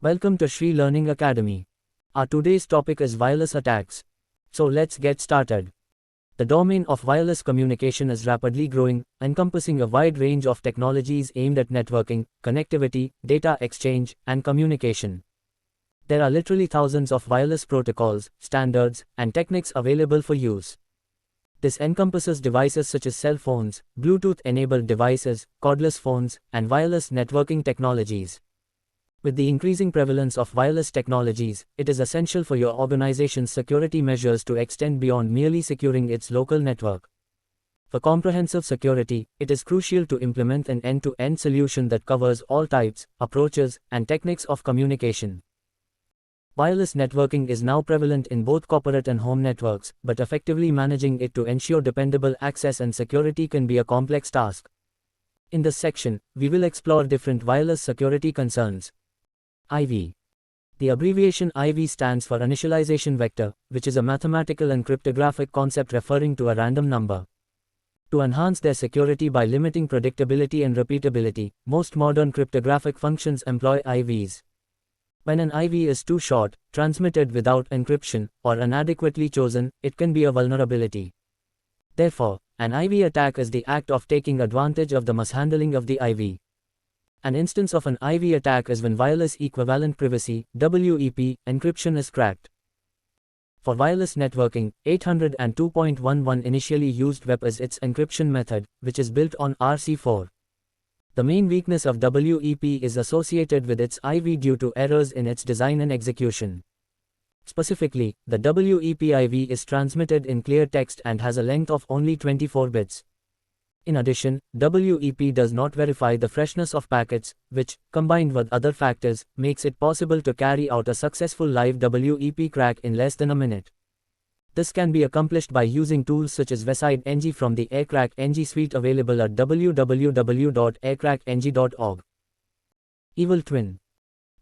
Welcome to Shree Learning Academy. Our today's topic is wireless attacks. So let's get started. The domain of wireless communication is rapidly growing, encompassing a wide range of technologies aimed at networking, connectivity, data exchange, and communication. There are literally thousands of wireless protocols, standards, and techniques available for use. This encompasses devices such as cell phones, Bluetooth-enabled devices, cordless phones, and wireless networking technologies. With the increasing prevalence of wireless technologies, it is essential for your organization's security measures to extend beyond merely securing its local network. For comprehensive security, it is crucial to implement an end-to-end solution that covers all types, approaches, and techniques of communication. Wireless networking is now prevalent in both corporate and home networks, but effectively managing it to ensure dependable access and security can be a complex task. In this section, we will explore different wireless security concerns. IV. The abbreviation IV stands for Initialization Vector, which is a mathematical and cryptographic concept referring to a random number. To enhance their security by limiting predictability and repeatability, most modern cryptographic functions employ IVs. When an IV is too short, transmitted without encryption, or inadequately chosen, it can be a vulnerability. Therefore, an IV attack is the act of taking advantage of the mishandling of the IV. An instance of an IV attack is when wireless equivalent privacy (WEP) encryption is cracked. For wireless networking, 802.11 initially used WEP as its encryption method, which is built on RC4. The main weakness of WEP is associated with its IV due to errors in its design and execution. Specifically, the WEP IV is transmitted in clear text and has a length of only 24 bits. In addition, WEP does not verify the freshness of packets, which, combined with other factors, makes it possible to carry out a successful live WEP crack in less than a minute. This can be accomplished by using tools such as RFID from the AirCrack-NG suite available at www.aircrackng.org. Evil twin.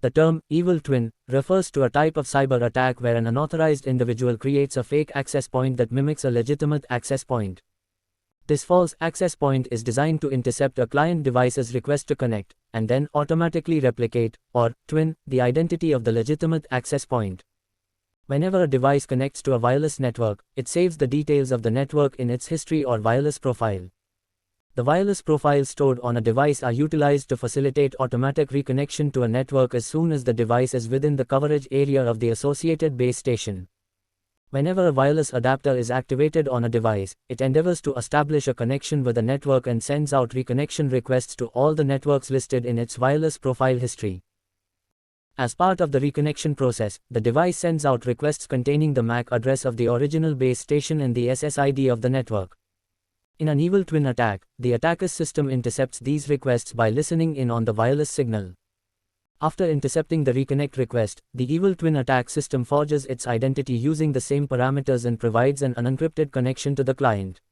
The term evil twin refers to a type of cyber attack where an unauthorized individual creates a fake access point that mimics a legitimate access point. This false access point is designed to intercept a client device's request to connect, and then automatically replicate, or twin, the identity of the legitimate access point. Whenever a device connects to a wireless network, it saves the details of the network in its history or wireless profile. The wireless profiles stored on a device are utilized to facilitate automatic reconnection to a network as soon as the device is within the coverage area of the associated base station. Whenever a wireless adapter is activated on a device, it endeavors to establish a connection with the network and sends out reconnection requests to all the networks listed in its wireless profile history. As part of the reconnection process, the device sends out requests containing the MAC address of the original base station and the SSID of the network. In an evil twin attack, the attacker's system intercepts these requests by listening in on the wireless signal. After intercepting the reconnect request, the evil twin attack system forges its identity using the same parameters and provides an unencrypted connection to the client.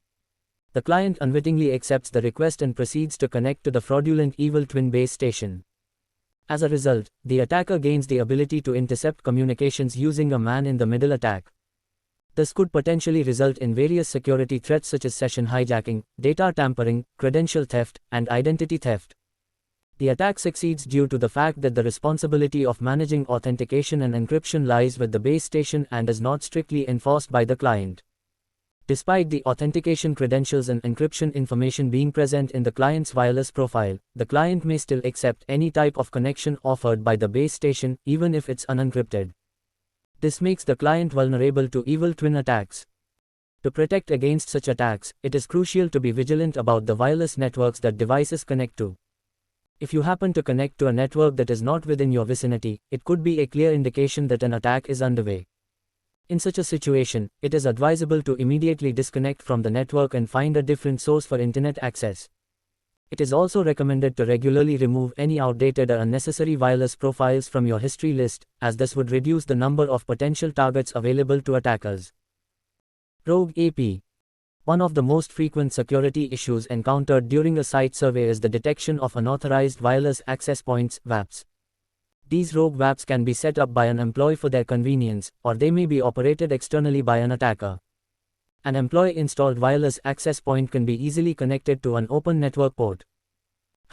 The client unwittingly accepts the request and proceeds to connect to the fraudulent evil twin base station. As a result, the attacker gains the ability to intercept communications using a man-in-the-middle attack. This could potentially result in various security threats such as session hijacking, data tampering, credential theft, and identity theft. The attack succeeds due to the fact that the responsibility of managing authentication and encryption lies with the base station and is not strictly enforced by the client. Despite the authentication credentials and encryption information being present in the client's wireless profile, the client may still accept any type of connection offered by the base station, even if it's unencrypted. This makes the client vulnerable to evil twin attacks. To protect against such attacks, it is crucial to be vigilant about the wireless networks that devices connect to. If you happen to connect to a network that is not within your vicinity, it could be a clear indication that an attack is underway. In such a situation, it is advisable to immediately disconnect from the network and find a different source for internet access. It is also recommended to regularly remove any outdated or unnecessary wireless profiles from your history list, as this would reduce the number of potential targets available to attackers. Rogue AP. One of the most frequent security issues encountered during a site survey is the detection of unauthorized wireless access points, VAPs. These rogue VAPs can be set up by an employee for their convenience, or they may be operated externally by an attacker. An employee-installed wireless access point can be easily connected to an open network port.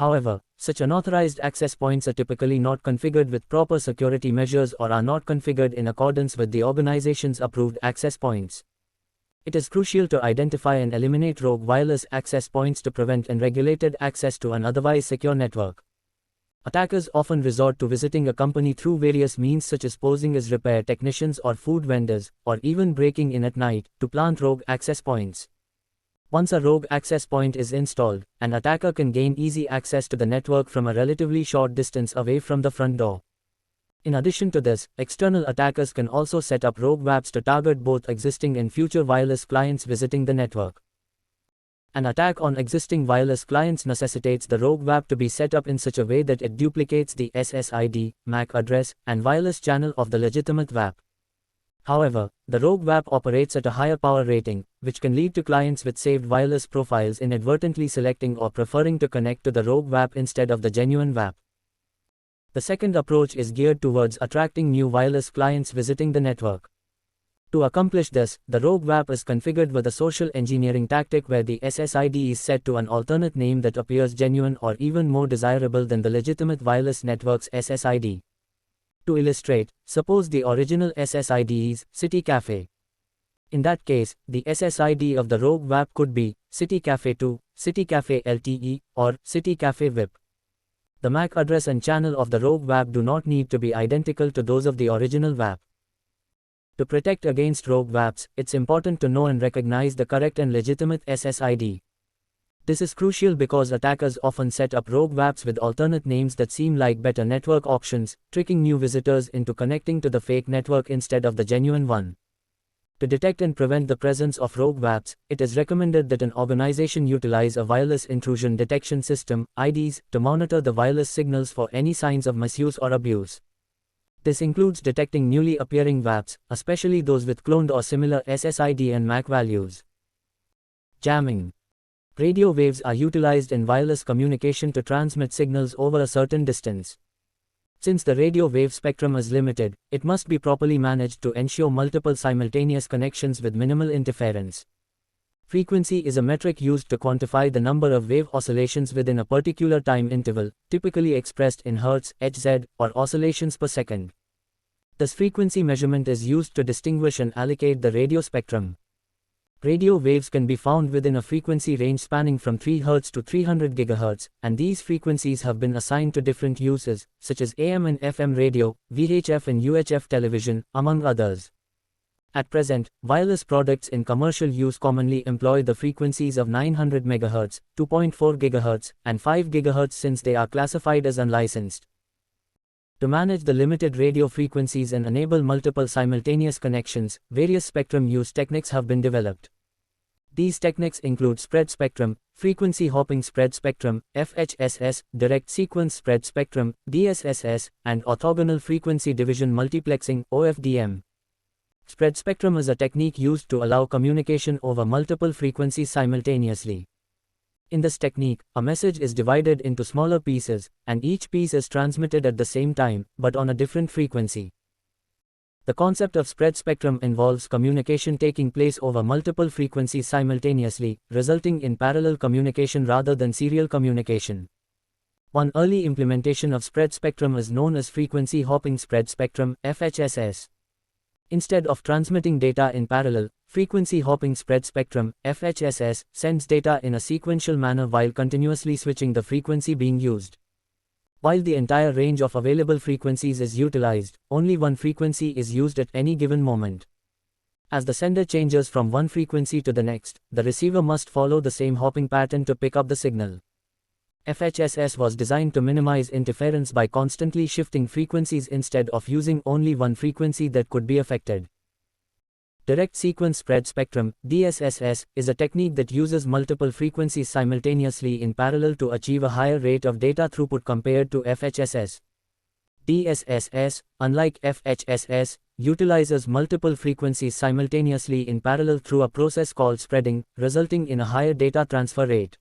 However, such unauthorized access points are typically not configured with proper security measures or are not configured in accordance with the organization's approved access points. It is crucial to identify and eliminate rogue wireless access points to prevent unregulated access to an otherwise secure network. Attackers often resort to visiting a company through various means such as posing as repair technicians or food vendors, or even breaking in at night, to plant rogue access points. Once a rogue access point is installed, an attacker can gain easy access to the network from a relatively short distance away from the front door. In addition to this, external attackers can also set up rogue WAPs to target both existing and future wireless clients visiting the network. An attack on existing wireless clients necessitates the rogue WAP to be set up in such a way that it duplicates the SSID, MAC address, and wireless channel of the legitimate WAP. However, the rogue WAP operates at a higher power rating, which can lead to clients with saved wireless profiles inadvertently selecting or preferring to connect to the rogue WAP instead of the genuine WAP. The second approach is geared towards attracting new wireless clients visiting the network. To accomplish this, the rogue WAP is configured with a social engineering tactic where the SSID is set to an alternate name that appears genuine or even more desirable than the legitimate wireless network's SSID. To illustrate, suppose the original SSID is City Cafe. In that case, the SSID of the rogue WAP could be City Cafe 2, City Cafe LTE, or City Cafe VIP. The MAC address and channel of the rogue WAP do not need to be identical to those of the original WAP. To protect against rogue WAPs, it's important to know and recognize the correct and legitimate SSID. This is crucial because attackers often set up rogue WAPs with alternate names that seem like better network options, tricking new visitors into connecting to the fake network instead of the genuine one. To detect and prevent the presence of rogue WAPs, it is recommended that an organization utilize a wireless intrusion detection system, IDs, to monitor the wireless signals for any signs of misuse or abuse. This includes detecting newly appearing WAPs, especially those with cloned or similar SSID and MAC values. Jamming. Radio waves are utilized in wireless communication to transmit signals over a certain distance. Since the radio wave spectrum is limited, it must be properly managed to ensure multiple simultaneous connections with minimal interference. Frequency is a metric used to quantify the number of wave oscillations within a particular time interval, typically expressed in Hz, Hz, or oscillations per second. This frequency measurement is used to distinguish and allocate the radio spectrum. Radio waves can be found within a frequency range spanning from 3 Hz to 300 GHz, and these frequencies have been assigned to different uses, such as AM and FM radio, VHF and UHF television, among others. At present, wireless products in commercial use commonly employ the frequencies of 900 MHz, 2.4 GHz, and 5 GHz since they are classified as unlicensed. To manage the limited radio frequencies and enable multiple simultaneous connections, various spectrum use techniques have been developed. These techniques include spread spectrum, frequency hopping spread spectrum, FHSS, direct sequence spread spectrum, DSSS, and orthogonal frequency division multiplexing, OFDM. Spread spectrum is a technique used to allow communication over multiple frequencies simultaneously. In this technique, a message is divided into smaller pieces, and each piece is transmitted at the same time, but on a different frequency. The concept of spread spectrum involves communication taking place over multiple frequencies simultaneously, resulting in parallel communication rather than serial communication. One early implementation of spread spectrum is known as frequency hopping spread spectrum, FHSS. Instead of transmitting data in parallel, frequency hopping spread spectrum, FHSS, sends data in a sequential manner while continuously switching the frequency being used. While the entire range of available frequencies is utilized, only one frequency is used at any given moment. As the sender changes from one frequency to the next, the receiver must follow the same hopping pattern to pick up the signal. FHSS was designed to minimize interference by constantly shifting frequencies instead of using only one frequency that could be affected. Direct sequence spread spectrum, DSSS, is a technique that uses multiple frequencies simultaneously in parallel to achieve a higher rate of data throughput compared to FHSS. DSSS, unlike FHSS, utilizes multiple frequencies simultaneously in parallel through a process called spreading, resulting in a higher data transfer rate.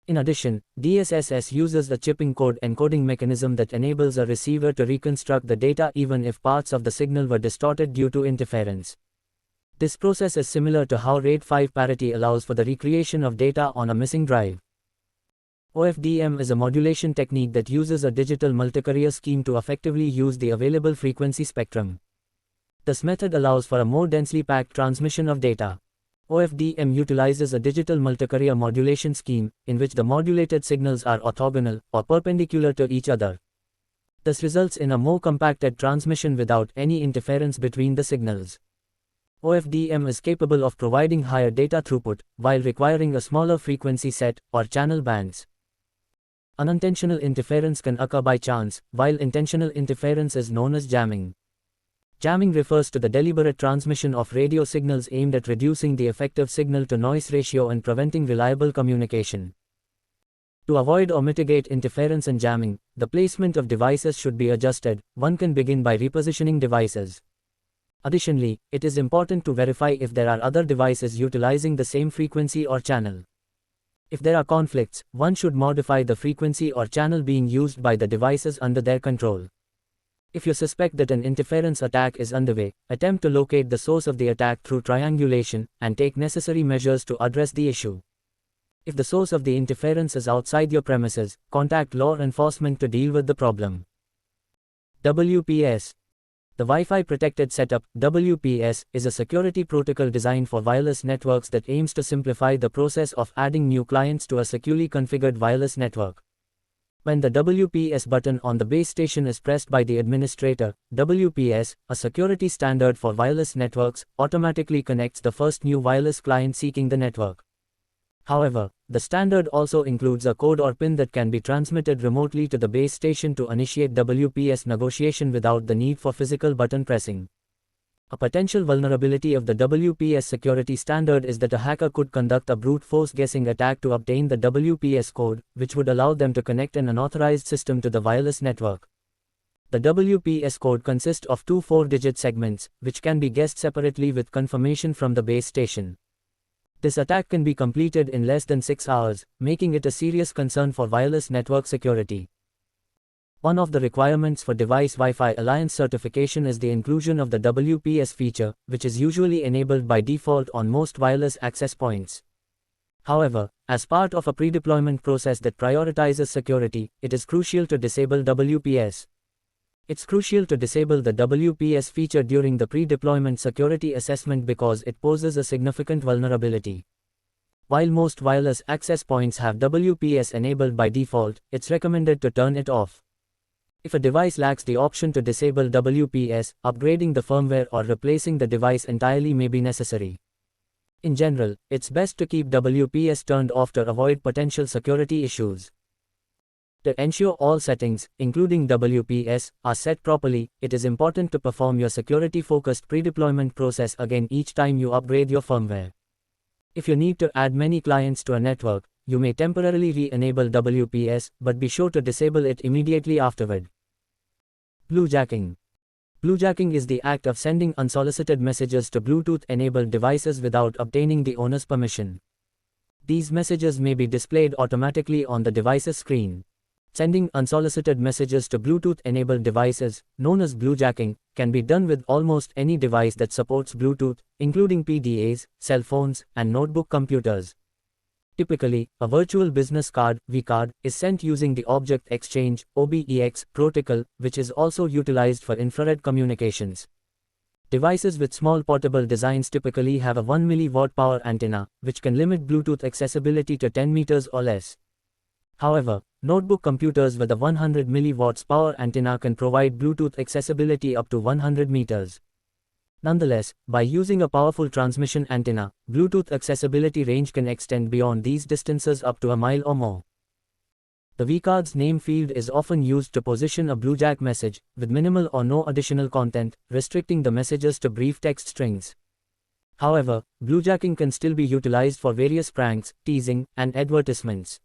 In addition, DSSS uses a chipping code encoding mechanism that enables a receiver to reconstruct the data even if parts of the signal were distorted due to interference. This process is similar to how RAID 5 parity allows for the recreation of data on a missing drive. OFDM is a modulation technique that uses a digital multicarrier scheme to effectively use the available frequency spectrum. This method allows for a more densely packed transmission of data. OFDM utilizes a digital multicarrier modulation scheme, in which the modulated signals are orthogonal, or perpendicular to each other. This results in a more compacted transmission without any interference between the signals. OFDM is capable of providing higher data throughput, while requiring a smaller frequency set, or channel bands. Unintentional interference can occur by chance, while intentional interference is known as jamming. Jamming refers to the deliberate transmission of radio signals aimed at reducing the effective signal-to-noise ratio and preventing reliable communication. To avoid or mitigate interference and jamming, the placement of devices should be adjusted. One can begin by repositioning devices. Additionally, it is important to verify if there are other devices utilizing the same frequency or channel. If there are conflicts, one should modify the frequency or channel being used by the devices under their control. If you suspect that an interference attack is underway, attempt to locate the source of the attack through triangulation, and take necessary measures to address the issue. If the source of the interference is outside your premises, contact law enforcement to deal with the problem. WPS. The Wi-Fi Protected Setup, WPS, is a security protocol designed for wireless networks that aims to simplify the process of adding new clients to a securely configured wireless network. When the WPS button on the base station is pressed by the administrator, WPS, a security standard for wireless networks, automatically connects the first new wireless client seeking the network. However, the standard also includes a code or PIN that can be transmitted remotely to the base station to initiate WPS negotiation without the need for physical button pressing. A potential vulnerability of the WPS security standard is that a hacker could conduct a brute force guessing attack to obtain the WPS code, which would allow them to connect an unauthorized system to the wireless network. The WPS code consists of two 4-digit segments, which can be guessed separately with confirmation from the base station. This attack can be completed in less than 6 hours, making it a serious concern for wireless network security. One of the requirements for Device Wi-Fi Alliance certification is the inclusion of the WPS feature, which is usually enabled by default on most wireless access points. However, as part of a pre-deployment process that prioritizes security, it is crucial to disable WPS. It's crucial to disable the WPS feature during the pre-deployment security assessment because it poses a significant vulnerability. While most wireless access points have WPS enabled by default, it's recommended to turn it off. If a device lacks the option to disable WPS, upgrading the firmware or replacing the device entirely may be necessary. In general, it's best to keep WPS turned off to avoid potential security issues. To ensure all settings, including WPS, are set properly, it is important to perform your security-focused pre-deployment process again each time you upgrade your firmware. If you need to add many clients to a network, you may temporarily re-enable WPS, but be sure to disable it immediately afterward. Bluejacking. Bluejacking is the act of sending unsolicited messages to Bluetooth-enabled devices without obtaining the owner's permission. These messages may be displayed automatically on the device's screen. Sending unsolicited messages to Bluetooth-enabled devices, known as bluejacking, can be done with almost any device that supports Bluetooth, including PDAs, cell phones, and notebook computers. Typically, a virtual business card (vCard) is sent using the Object Exchange (OBEX) protocol, which is also utilized for infrared communications. Devices with small portable designs typically have a 1 mW power antenna, which can limit Bluetooth accessibility to 10 meters or less. However, notebook computers with a 100 mW power antenna can provide Bluetooth accessibility up to 100 meters. Nonetheless, by using a powerful transmission antenna, Bluetooth accessibility range can extend beyond these distances up to a mile or more. The vCard's name field is often used to position a bluejack message, with minimal or no additional content, restricting the messages to brief text strings. However, bluejacking can still be utilized for various pranks, teasing, and advertisements.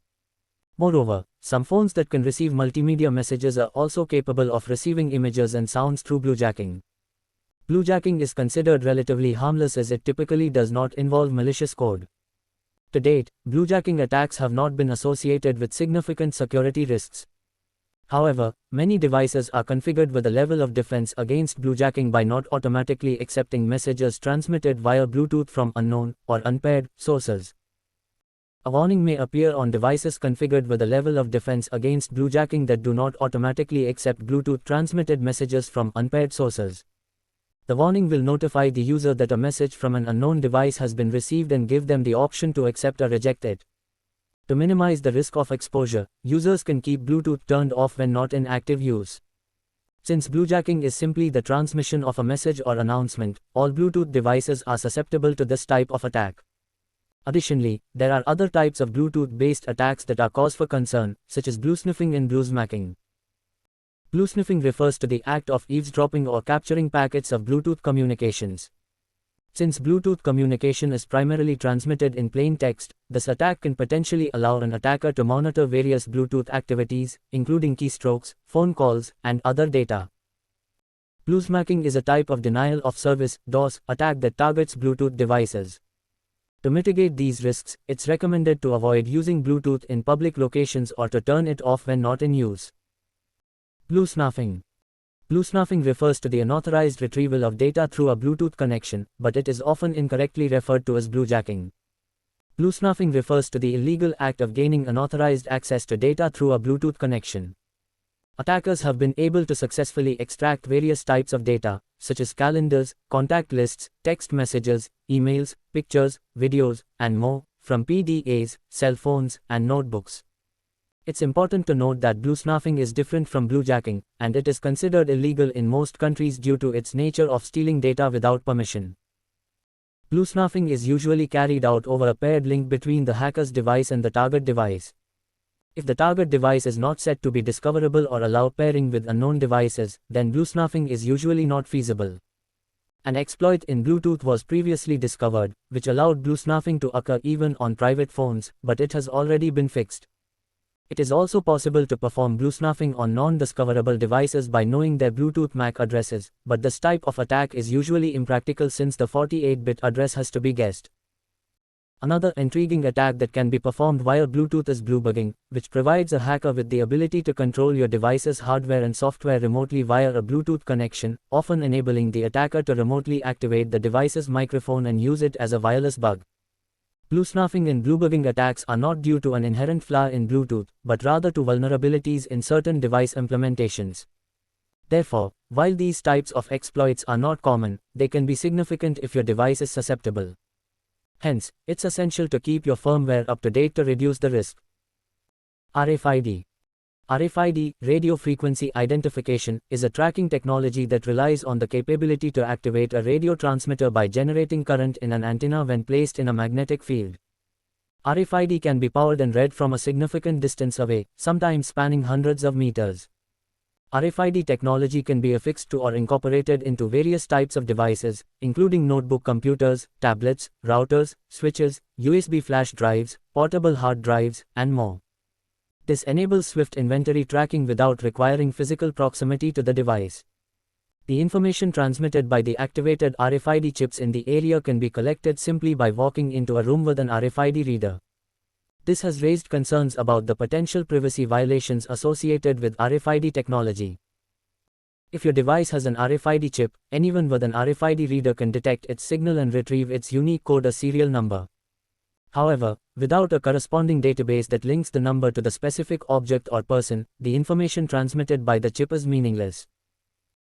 Moreover, some phones that can receive multimedia messages are also capable of receiving images and sounds through bluejacking. Bluejacking is considered relatively harmless as it typically does not involve malicious code. To date, bluejacking attacks have not been associated with significant security risks. However, many devices are configured with a level of defense against bluejacking by not automatically accepting messages transmitted via Bluetooth from unknown or unpaired sources. A warning may appear on devices configured with a level of defense against bluejacking that do not automatically accept Bluetooth transmitted messages from unpaired sources. The warning will notify the user that a message from an unknown device has been received and give them the option to accept or reject it. To minimize the risk of exposure, users can keep Bluetooth turned off when not in active use. Since bluejacking is simply the transmission of a message or announcement, all Bluetooth devices are susceptible to this type of attack. Additionally, there are other types of Bluetooth-based attacks that are cause for concern, such as bluesnarfing and bluesnarfing. Bluesnarfing refers to the act of eavesdropping or capturing packets of Bluetooth communications. Since Bluetooth communication is primarily transmitted in plain text, this attack can potentially allow an attacker to monitor various Bluetooth activities, including keystrokes, phone calls, and other data. Bluesnarfing is a type of denial of service (DOS) attack that targets Bluetooth devices. To mitigate these risks, it's recommended to avoid using Bluetooth in public locations or to turn it off when not in use. Bluesnarfing. Bluesnarfing refers to the unauthorized retrieval of data through a Bluetooth connection, but it is often incorrectly referred to as bluejacking. Bluesnarfing refers to the illegal act of gaining unauthorized access to data through a Bluetooth connection. Attackers have been able to successfully extract various types of data, such as calendars, contact lists, text messages, emails, pictures, videos, and more, from PDAs, cell phones, and notebooks. It's important to note that bluesnarfing is different from bluejacking, and it is considered illegal in most countries due to its nature of stealing data without permission. Bluesnarfing is usually carried out over a paired link between the hacker's device and the target device. If the target device is not set to be discoverable or allow pairing with unknown devices, then bluesnarfing is usually not feasible. An exploit in Bluetooth was previously discovered, which allowed bluesnarfing to occur even on private phones, but it has already been fixed. It is also possible to perform bluesnarfing on non-discoverable devices by knowing their Bluetooth MAC addresses, but this type of attack is usually impractical since the 48-bit address has to be guessed. Another intriguing attack that can be performed via Bluetooth is bluebugging, which provides a hacker with the ability to control your device's hardware and software remotely via a Bluetooth connection, often enabling the attacker to remotely activate the device's microphone and use it as a wireless bug. Bluesnarfing and bluebugging attacks are not due to an inherent flaw in Bluetooth, but rather to vulnerabilities in certain device implementations. Therefore, while these types of exploits are not common, they can be significant if your device is susceptible. Hence, it's essential to keep your firmware up to date to reduce the risk. RFID. RFID, radio frequency identification, is a tracking technology that relies on the capability to activate a radio transmitter by generating current in an antenna when placed in a magnetic field. RFID can be powered and read from a significant distance away, sometimes spanning hundreds of meters. RFID technology can be affixed to or incorporated into various types of devices, including notebook computers, tablets, routers, switches, USB flash drives, portable hard drives, and more. This enables swift inventory tracking without requiring physical proximity to the device. The information transmitted by the activated RFID chips in the area can be collected simply by walking into a room with an RFID reader. This has raised concerns about the potential privacy violations associated with RFID technology. If your device has an RFID chip, anyone with an RFID reader can detect its signal and retrieve its unique code or serial number. However, without a corresponding database that links the number to the specific object or person, the information transmitted by the chip is meaningless.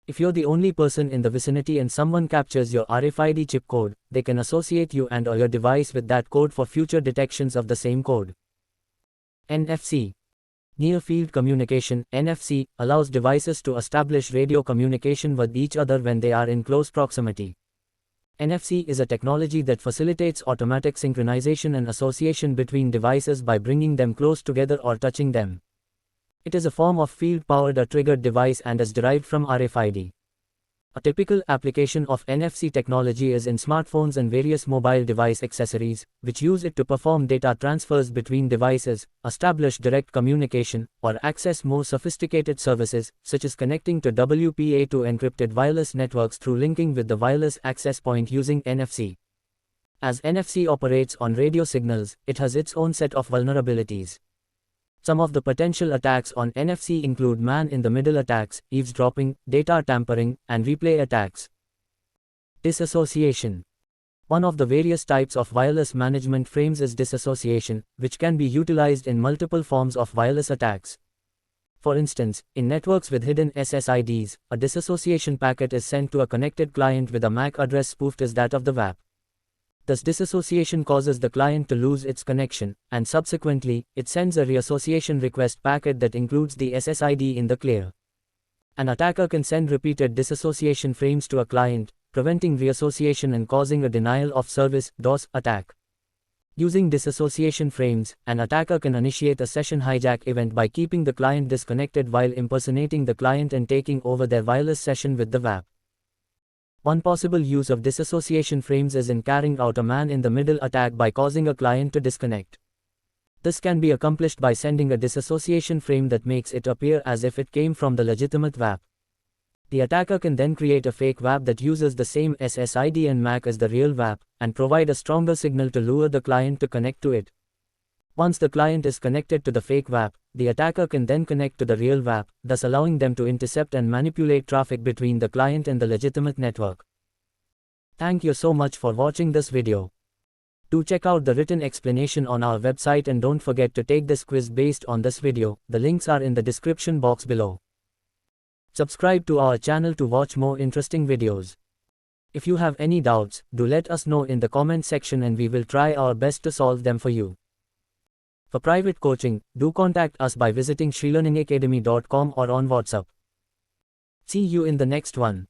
If you're the only person in the vicinity and someone captures your RFID chip code, they can associate you and/or your device with that code for future detections of the same code. NFC. Near Field Communication (NFC) allows devices to establish radio communication with each other when they are in close proximity. NFC is a technology that facilitates automatic synchronization and association between devices by bringing them close together or touching them. It is a form of field-powered or triggered device and is derived from RFID. A typical application of NFC technology is in smartphones and various mobile device accessories, which use it to perform data transfers between devices, establish direct communication, or access more sophisticated services, such as connecting to WPA2 encrypted wireless networks through linking with the wireless access point using NFC. As NFC operates on radio signals, it has its own set of vulnerabilities. Some of the potential attacks on NFC include man-in-the-middle attacks, eavesdropping, data tampering, and replay attacks. Disassociation. One of the various types of wireless management frames is disassociation, which can be utilized in multiple forms of wireless attacks. For instance, in networks with hidden SSIDs, a disassociation packet is sent to a connected client with a MAC address spoofed as that of the WAP. Thus disassociation causes the client to lose its connection, and subsequently, it sends a reassociation request packet that includes the SSID in the clear. An attacker can send repeated disassociation frames to a client, preventing reassociation and causing a denial of service (DOS) attack. Using disassociation frames, an attacker can initiate a session hijack event by keeping the client disconnected while impersonating the client and taking over their wireless session with the WAP. One possible use of disassociation frames is in carrying out a man-in-the-middle attack by causing a client to disconnect. This can be accomplished by sending a disassociation frame that makes it appear as if it came from the legitimate WAP. The attacker can then create a fake WAP that uses the same SSID and MAC as the real WAP, and provide a stronger signal to lure the client to connect to it. Once the client is connected to the fake WAP, the attacker can then connect to the real WAP, thus allowing them to intercept and manipulate traffic between the client and the legitimate network. Thank you so much for watching this video. Do check out the written explanation on our website and don't forget to take this quiz based on this video. The links are in the description box below. Subscribe to our channel to watch more interesting videos. If you have any doubts, do let us know in the comment section and we will try our best to solve them for you. For private coaching, do contact us by visiting shreelearningacademy.com or on WhatsApp. See you in the next one.